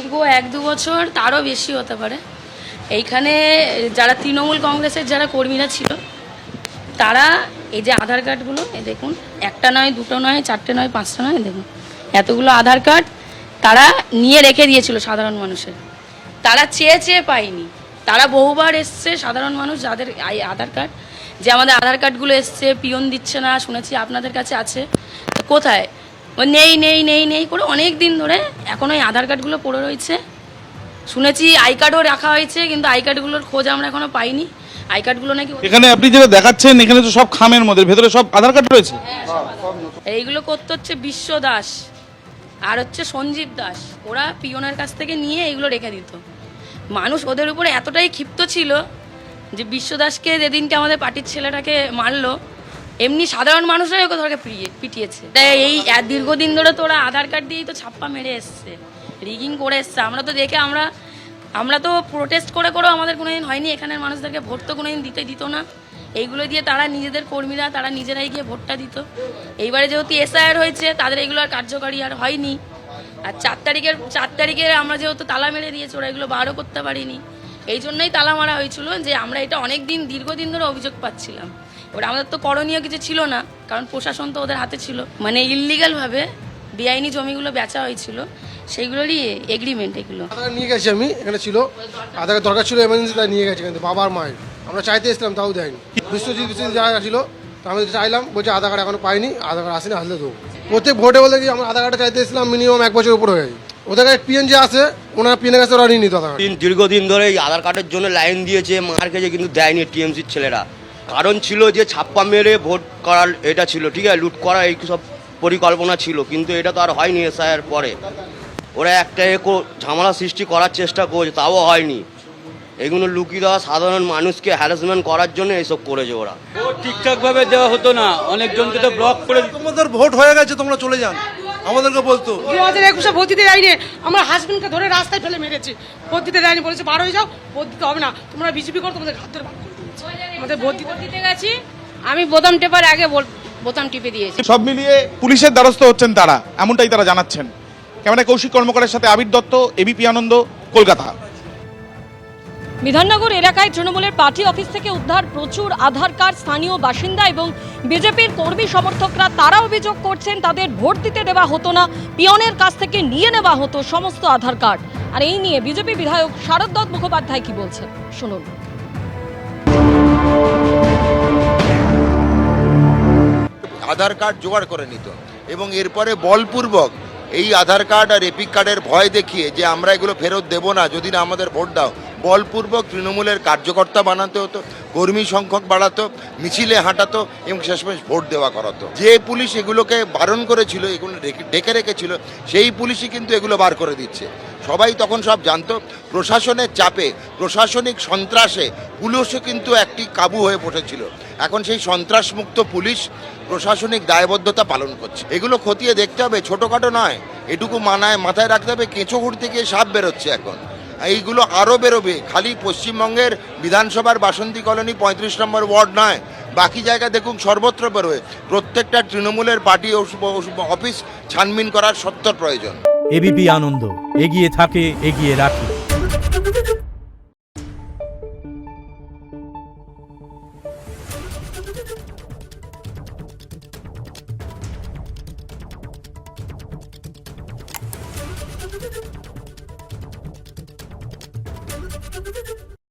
দীর্ঘ 1-2 বছর তারও বেশি হতে পারে এইখানে যারা তৃণমূল কংগ্রেসের যারা কর্মীরা ছিল তারা এই যে আধার কার্ডগুলো দেখুন, একটা নয়, দুটো নয়, চারটে নয়, পাঁচটা নয়, দেখুন এতগুলো আধার কার্ড তারা নিয়ে রেখে দিয়েছিল সাধারণ মানুষের। তারা চেয়ে পায়নি, তারা বহুবার এসছে সাধারণ মানুষ যাদের আধার কার্ড, যে আমাদের আধার কার্ডগুলো এসছে, পিয়ন দিচ্ছে না, শুনেছি আপনাদের কাছে আছে, কোথায়? নেই নেই নেই নেই করে অনেক দিন ধরে এখন ওই আধার কার্ডগুলো পড়ে রয়েছে। শুনেছি আই কার্ডও রাখা হয়েছে, কিন্তু আই কার্ডগুলোর খোঁজ আমরা এখনো পাইনি। আই কার্ডগুলো নাকি এখানে আপনি যেটা দেখাচ্ছেন এখানে তো সব খামের মধ্যে, ভেতরে সব আধার কার্ড রয়েছে। এইগুলো করতে হচ্ছে বিশ্ব দাস আর হচ্ছে সঞ্জীব দাস, ওরা পিয়নের কাছ থেকে নিয়ে এইগুলো রেখে দিত। মানুষ ওদের উপরে এতটাই ক্ষিপ্ত ছিল যে বিশ্ব দাসকে যেদিনকে আমাদের পার্টির ছেলেটাকে মারলো, এমনি সাধারণ মানুষরাই ওকে ধরে পিটিয়েছে। তাই এই দীর্ঘদিন ধরে তো ওরা আধার কার্ড দিয়েই তো ছাপ্পা মেরে এসছে, রিগিং করে এসছে। আমরা তো দেখে আমরা তো প্রোটেস্ট করেও আমাদের কোনোদিন হয়নি, এখানের মানুষদেরকে ভোট তো কোনোদিন দিত না। এইগুলো দিয়ে তারা নিজেদের কর্মীরা তারা নিজেরাই গিয়ে ভোটটা দিত। এইবারে যেহেতু এসআইআর হয়েছে তাদের এগুলো আর কার্যকারী আর হয়নি। আর 4 তারিখে আমরা যেহেতু তালা মেরে দিয়েছি, ওরা এগুলো বারও করতে পারিনি। এই জন্যই তালা মারা হয়েছিল যে আমরা এটা অনেক দিন দীর্ঘদিন ধরে অভিযোগ পাচ্ছিলাম। ওরা আমাদের তো করণীয় কিছু ছিল না, কারণ প্রশাসন তো ওদের হাতে ছিল। মানে ইললিগালভাবে বেআইনি জমিগুলো বেচা হয়েছিল, সেইগুলোরই এগ্রিমেন্ট। এগুলো নিয়ে গেছি, আমি এখানে ছিল আধার দরকার ছিল, এমার্জেন্সি তাই নিয়ে গেছি। কিন্তু বাবার মায়ের আমরা চাইতে এসেছিলাম, তাও দেয়নি। বিশ্বজিৎ যারা ছিল আমি চাইলাম, বলছে আধার কার্ড এখনো পাইনি, আধার কার্ড আসেনি, আসলে দেবো। প্রত্যেক ভোটে বলে কি আমরা আধার কার্ডটা চাইতে এসেছিলাম মিনিমাম 1 বছর উপর হয়ে গেছে। ওদের কাছে পিএন যে আছে, ওনারা পিএনের কাছে ওরা নিয়ে নিত আধার কার্ড। দীর্ঘদিন ধরে এই আধার কার্ডের জন্য লাইন দিয়েছে, মার খেয়েছে, কিন্তু দেয়নি টিএমসির ছেলেরা। কারণ ছিল যে ছাপ্পা মেরে ভোট করার এটা ছিল, ঠিক আছে, লুট করা এই সব পরিকল্পনা ছিল, কিন্তু এটা তো আর হয়নি। এসআইআর পরে ওরা একটা ঝামেলা সৃষ্টি করার চেষ্টা করছে, তাও হয়নি। এগুলো লুকিয়ে দেওয়া, সাধারণ মানুষকে হ্যারাসমেন্ট করার জন্য এইসব করেছে ওরা। ভোট ঠিকঠাকভাবে দেওয়া হতো না, অনেকজনকে তো ব্লক করে। তোমাদের ভোট হয়ে গেছে, তোমরা চলে যান, আমাদেরকে বলতো। 2021 ভোট দিতে যায়নি, আমার হাজবেন্ডকে ধরে রাস্তায় ফেলে মেরেছি। ভোট দিতে যায়নি, বলেছে বার হয়ে যাও, ভোট দিতে হবে না, তোমরা বিজেপি করো, তোমাদের হাত ধরে বার করে দিয়েছে। আমাদের ভোট দিতে গেছি, আমি বোতাম টেপার আগে বোতাম টিপে দিয়েছি। সব মিলিয়ে পুলিশের দ্বারস্থ হচ্ছেন তারা, এমনটাই তারা জানাচ্ছেন। ক্যামেরা কৌশিক কর্মকারের সাথে আবির দত্ত, এবিপি আনন্দ, কলকাতা। বিধাননগর এলাকায় তৃণমূলের পার্টি অফিস থেকে উদ্ধার প্রচুর আধার কার্ড। স্থানীয় বাসিন্দা এবং বিজেপির কর্মী সমর্থকরা তারা অভিযোগ করছেন তাদের ভোট দিতে দেওয়া হতো না, পিয়নের কাছ থেকে নিয়ে নেওয়া হতো সমস্ত আধার কার্ড। আর এই নিয়ে বিজেপি বিধায়ক শারদ দত্ত মুখোপাধ্যায় কি বলছেন শুনুন। আধার কার্ড জোগাড় করে নিত এবং এরপরে বলপূর্বক এই আধার কার্ড আর এপিক কার্ডের ভয় দেখিয়ে যে আমরা এগুলো ফেরত দেবো না যদি না আমাদের ভোট দাও, বলপূর্বক তৃণমূলের কার্যকর্তা বানাতে হতো, কর্মী সংখ্যক বাড়াতো, মিছিলে হাঁটাতো এবং শেষমেশ ভোট দেওয়া করাতো। যে পুলিশ এগুলোকে বারণ করেছিল, এগুলো ডেকে রেখেছিল, সেই পুলিশই কিন্তু এগুলো বার করে দিচ্ছে। সবাই তখন সব জানতো। প্রশাসনের চাপে, প্রশাসনিক সন্ত্রাসে পুলিশও কিন্তু একটি কাবু হয়ে বসেছিল। এখন সেই সন্ত্রাসমুক্ত পুলিশ প্রশাসনিক দায়বদ্ধতা পালন করছে। এগুলো খতিয়ে দেখতে হবে, ছোটোখাটো নয়। এটুকু মাথায় রাখতে হবে, কেঁচো ঘুরতে গিয়ে সাপ বেরোচ্ছে এখন। এইগুলো আরও বেরোবে। খালি পশ্চিমবঙ্গের বিধানসভার বাসন্তী কলোনি 35 নম্বর ওয়ার্ড নয়, বাকি জায়গা দেখুন সর্বত্র বেরোয়। প্রত্যেকটা তৃণমূলের পার্টি অফিস ছানবিন করার সত্তর প্রয়োজন। এবিপি আনন্দ, এগিয়ে থাকে, এগিয়ে রাখে।